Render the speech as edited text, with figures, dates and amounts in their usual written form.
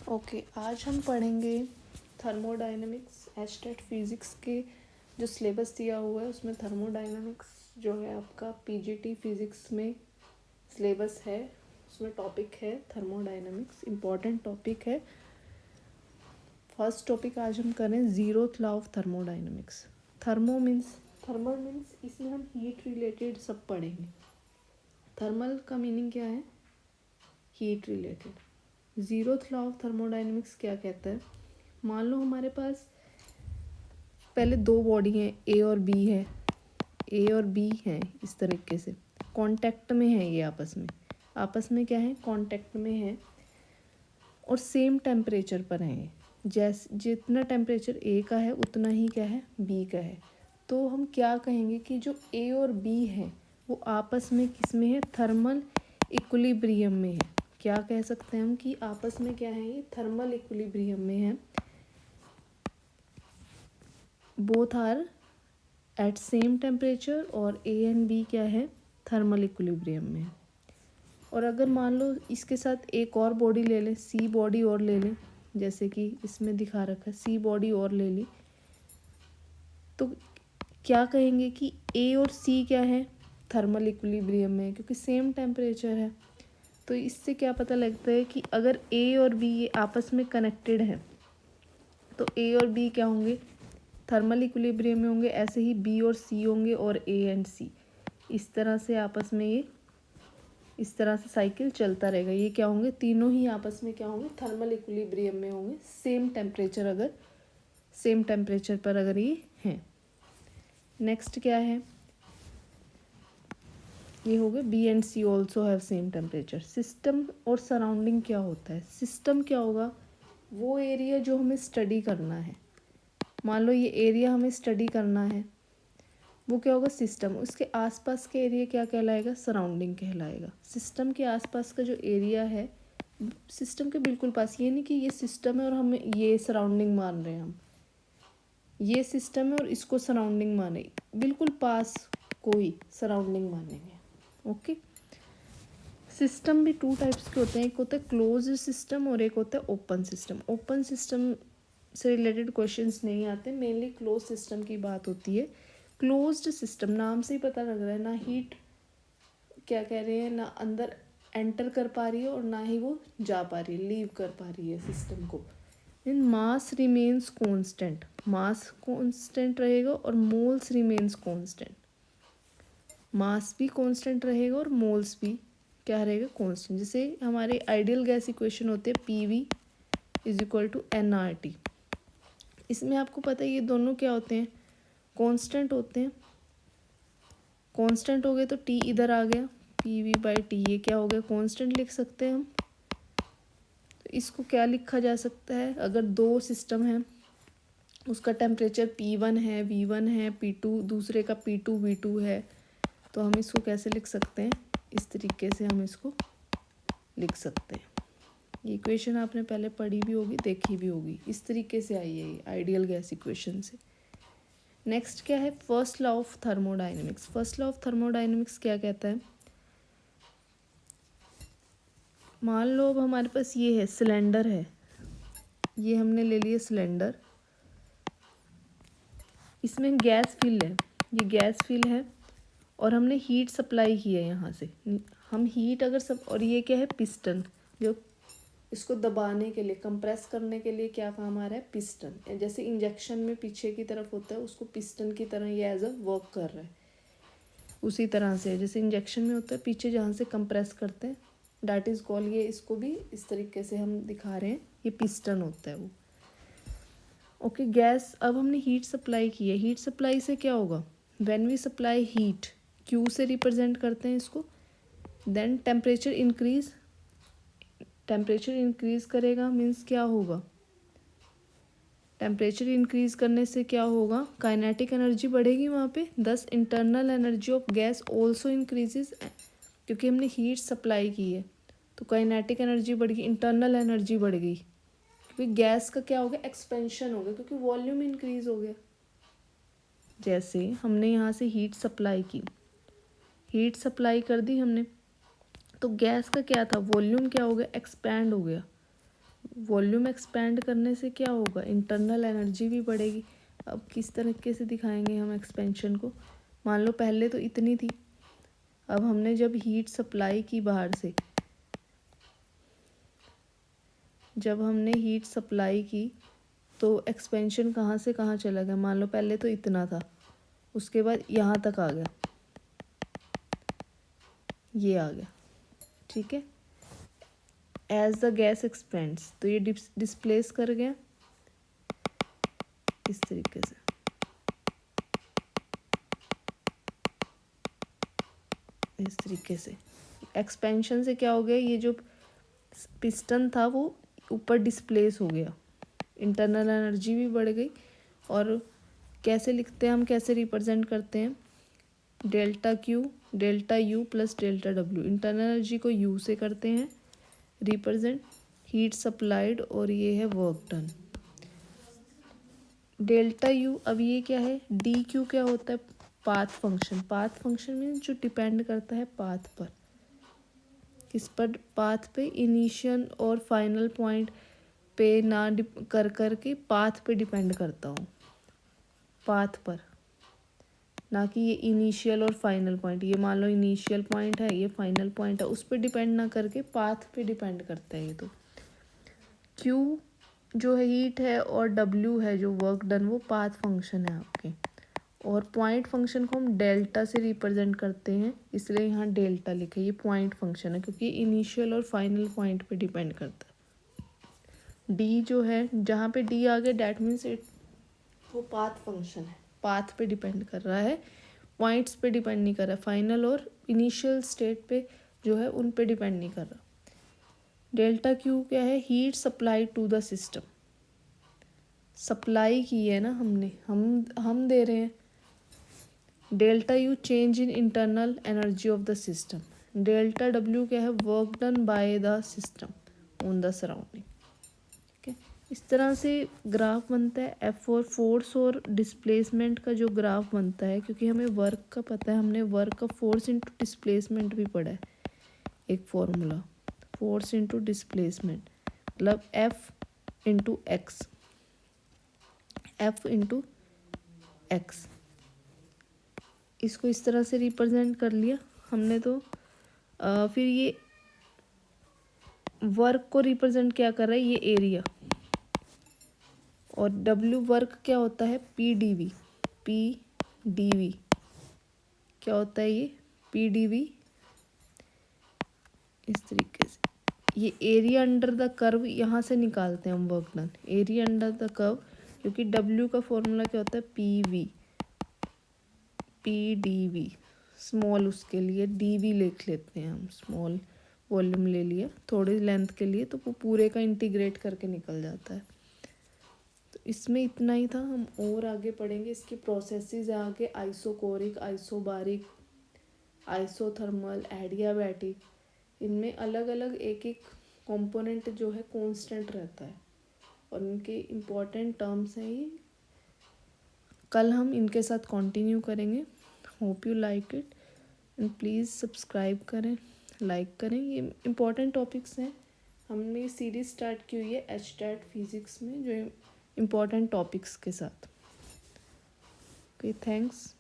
Okay आज हम पढ़ेंगे थर्मोडायनेमिक्स एस्टेट फिज़िक्स के जो सिलेबस दिया हुआ है उसमें थर्मोडायनेमिक्स जो है आपका पीजीटी फिज़िक्स में सिलेबस है, उसमें टॉपिक है थर्मोडायनेमिक्स, इम्पॉर्टेंट टॉपिक है। फर्स्ट टॉपिक आज हम करें zeroth law of thermodynamics. Thermal means इसमें हम हीट रिलेटेड सब पढ़ेंगे। थर्मल का मीनिंग क्या है? Heat related. Zeroth law of thermodynamics क्या कहता है? मान लो हमारे पास पहले दो बॉडी हैं, ए और बी है, ए और बी हैं, इस तरीके से कांटेक्ट में है, ये आपस में क्या है? कांटेक्ट में है और सेम टेम्परेचर पर हैं। जैसे जितना टेम्परेचर ए का है उतना ही क्या है? बी का है। तो हम क्या कहेंगे कि जो ए और बी है वो आपस में किस में है? थर्मल इक्विलिब्रियम में है। क्या कह सकते हैं हम कि आपस में क्या है? ये थर्मल इक्विलिब्रियम में है। Both are at same temperature और ए एंड बी क्या है? थर्मल इक्विलिब्रियम में है। और अगर मान लो इसके साथ एक और बॉडी ले लें, सी बॉडी और ले लें, जैसे कि इसमें दिखा रखा है, सी बॉडी और ले ली, तो क्या कहेंगे कि ए और सी क्या है? थर्मल इक्विलिब्रियम में है, क्योंकि सेम टेम्परेचर है। तो इससे क्या पता लगता है कि अगर ए और बी ये आपस में कनेक्टेड है तो ए और बी क्या होंगे? थर्मल इक्विलिब्रियम में होंगे। ऐसे ही बी और सी होंगे और ए एंड सी, इस तरह से आपस में ये इस तरह से साइकिल चलता रहेगा। ये क्या होंगे? तीनों ही आपस में क्या होंगे? थर्मल इक्विलिब्रियम में होंगे। सेम टेम्परेचर पर अगर ये हैं। नेक्स्ट क्या है? ये हो गया B and C also have same temperature. System और सराउंडिंग क्या होता है? सिस्टम क्या होगा? वो एरिया जो हमें स्टडी करना है। मान लो ये एरिया हमें स्टडी करना है, वो क्या होगा? सिस्टम। उसके आसपास के एरिया क्या कहलाएगा? सराउंडिंग कहलाएगा। सिस्टम के आसपास का जो एरिया है, सिस्टम के बिल्कुल पास, ये नहीं कि ये सिस्टम है और हम ये सराउंडिंग मान रहे हैं, हम ये सिस्टम है और इसको सराउंडिंग माने, बिल्कुल पास को ही सराउंडिंग मानेंगे। ओके। सिस्टम भी टू टाइप्स के होते हैं, एक होता है क्लोज सिस्टम और एक होता है ओपन सिस्टम। ओपन सिस्टम से रिलेटेड क्वेश्चंस नहीं आते, मेनली क्लोज सिस्टम की बात होती है। क्लोज्ड सिस्टम, नाम से ही पता लग रहा है, ना हीट क्या कह रहे हैं, ना अंदर एंटर कर पा रही है और ना ही वो जा पा रही है, लीव कर पा रही है सिस्टम को। In mass remains constant, mass constant रहेगा और मोल्स रिमेन्स कांस्टेंट। मास भी कांस्टेंट रहेगा और मोल्स भी क्या रहेगा? कांस्टेंट। जैसे हमारे आइडियल गैस इक्वेशन होते हैं PV is equal to nRT। इसमें आपको पता है ये दोनों क्या होते हैं? कांस्टेंट होते हैं। कांस्टेंट हो गए तो T इधर आ गया, PV/T, ये क्या हो गया? कांस्टेंट लिख सकते हैं हम। तो इसको क्या लिखा जा सकता है? अगर दो सिस्टम है, उसका टेम्परेचर P1 है, V1 है, P2 दूसरे का P2 V2 है, तो हम इसको कैसे लिख सकते हैं? इस तरीके से हम इसको लिख सकते हैं। ये इक्वेशन आपने पहले पढ़ी भी होगी, देखी भी होगी। इस तरीके से आई है ये आइडियल गैस इक्वेशन से। नेक्स्ट क्या है? First law of thermodynamics. First law of thermodynamics क्या कहता है? मान लो अब हमारे पास ये है, सिलेंडर है, ये हमने ले लिया सिलेंडर, इसमें गैस फिल है, ये गैस फिल है और हमने हीट सप्लाई की है यहाँ से। हम हीट अगर सब, और ये क्या है? पिस्टन, जो इसको दबाने के लिए, कंप्रेस करने के लिए क्या काम आ रहा है? पिस्टन। जैसे इंजेक्शन में पीछे की तरफ होता है, उसको पिस्टन की तरह ये एज अ वर्क कर रहा है। उसी तरह से जैसे इंजेक्शन में होता है पीछे जहाँ से कंप्रेस करते हैं, डैट इज़ कॉल, ये इसको भी इस तरीके से हम दिखा रहे हैं, ये पिस्टन होता है वो। ओके। गैस, अब हमने हीट सप्लाई की है। हीट सप्लाई से क्या होगा? When we supply heat, Q से रिप्रेजेंट करते हैं इसको, then temperature increase, temperature increase करेगा मीन्स क्या होगा? टेम्परेचर इंक्रीज करने से क्या होगा? काइनेटिक एनर्जी बढ़ेगी वहाँ पे। दस internal energy of gas also increases, क्योंकि हमने हीट सप्लाई की है तो काइनेटिक एनर्जी बढ़ गई, इंटरनल एनर्जी बढ़ गई, क्योंकि गैस का क्या हो गया? एक्सपेंशन हो गया, क्योंकि वॉल्यूम इंक्रीज हो गया। जैसे हमने यहाँ से हीट सप्लाई की, हीट सप्लाई कर दी हमने, तो गैस का क्या था? वॉल्यूम क्या हो गया? एक्सपैंड हो गया। वॉल्यूम एक्सपेंड करने से क्या होगा, इंटरनल एनर्जी भी बढ़ेगी। अब किस तरीके से दिखाएंगे हम एक्सपेंशन को, मान लो पहले तो इतनी थी, अब हमने जब हीट सप्लाई की बाहर से, जब हमने हीट सप्लाई की तो एक्सपेंशन कहाँ से कहाँ चला गया, मान लो पहले तो इतना था, उसके बाद यहाँ तक आ गया, ये आ गया, ठीक है। एज द गैस एक्सपेंड्स, तो ये डिस्प्लेस कर गया इस तरीके से, इस तरीके से। एक्सपेंशन से क्या हो गया, ये जो पिस्टन था वो ऊपर डिस्प्लेस हो गया, इंटरनल एनर्जी भी बढ़ गई। और कैसे लिखते हैं हम, कैसे रिप्रेजेंट करते हैं, delta Q delta U plus delta W, internal energy को यू से करते हैं रिप्रेजेंट, हीट सप्लाइड, और ये है वर्क डन। डेल्टा यू, अब ये क्या है, डी क्यू क्या होता है, पाथ फंक्शन। पाथ फंक्शन में जो डिपेंड करता है पाथ पर, किस पर, पाथ पे, इनिशियल और फाइनल पॉइंट पे ना कर के पाथ पे डिपेंड करता हूँ, पाथ पर, ना कि ये इनिशियल और फाइनल पॉइंट। ये मान लो इनिशियल पॉइंट है, ये फाइनल पॉइंट है, उस पर डिपेंड ना करके पाथ पे डिपेंड करता है ये। तो क्यू जो है हीट है, और डब्ल्यू है जो वर्क डन, वो पाथ फंक्शन है आपके। और पॉइंट फंक्शन को हम डेल्टा से रिप्रेजेंट करते हैं, इसलिए यहाँ डेल्टा लिखे, ये पॉइंट फंक्शन है क्योंकि इनिशियल और फाइनल पॉइंट पे डिपेंड करता है। डी जो है, जहाँ पे डी आ गया डैट मीन्स इट, वो पाथ फंक्शन है, पाथ पे डिपेंड कर रहा है, पॉइंट्स पे डिपेंड नहीं कर रहा, फाइनल और इनिशियल स्टेट पे जो है उन पे डिपेंड नहीं कर रहा। डेल्टा क्यू क्या है, heat supply to the system, supply की है ना हमने, हम दे रहे हैं। Delta U change in internal energy of the system. Delta W क्या है, work done by the system on the surrounding, ठीक है। इस तरह से ग्राफ बनता है एफ, और फोर्स और डिस्प्लेसमेंट का जो ग्राफ बनता है, क्योंकि हमें वर्क का पता है, हमने वर्क का फोर्स इंटू डिस्प्लेसमेंट भी पढ़ा है, एक फॉर्मूला, फोर्स इंटू डिस्प्लेसमेंट मतलब F into x, F into x. इसको इस तरह से रिप्रेजेंट कर लिया हमने। तो फिर ये वर्क को रिप्रेजेंट क्या कर रहा है, ये एरिया, और डब्ल्यू वर्क क्या होता है, P D V, P D V क्या होता है, ये पी डी वी, इस तरीके से। ये एरिया अंडर द कर्व, यहाँ से निकालते हैं हम work done, area under the curve, क्योंकि डब्ल्यू का फॉर्मूला क्या होता है, P V, P D V small, उसके लिए डी वी लिख लेते हैं हम, स्मॉल वॉल्यूम ले लिया थोड़ी लेंथ के लिए, तो वो पूरे का इंटीग्रेट करके निकल जाता है। तो इसमें इतना ही था, हम और आगे पढ़ेंगे इसकी प्रोसेसेस आगे, आइसोकोरिक, आइसोबारिक, आइसोथर्मल, एडियाबैटिक, इनमें अलग अलग एक एक कंपोनेंट जो है कांस्टेंट रहता है, और इनके इम्पोर्टेंट टर्म्स हैं ये। कल हम इनके साथ कंटिन्यू करेंगे। Hope you like it, and please subscribe करें, लाइक करें। ये इम्पोर्टेंट टॉपिक्स हैं, हमने ये सीरीज स्टार्ट की हुई है एचटेट फिज़िक्स में, जो इम्पोर्टेंट टॉपिक्स के साथ। Okay, thanks.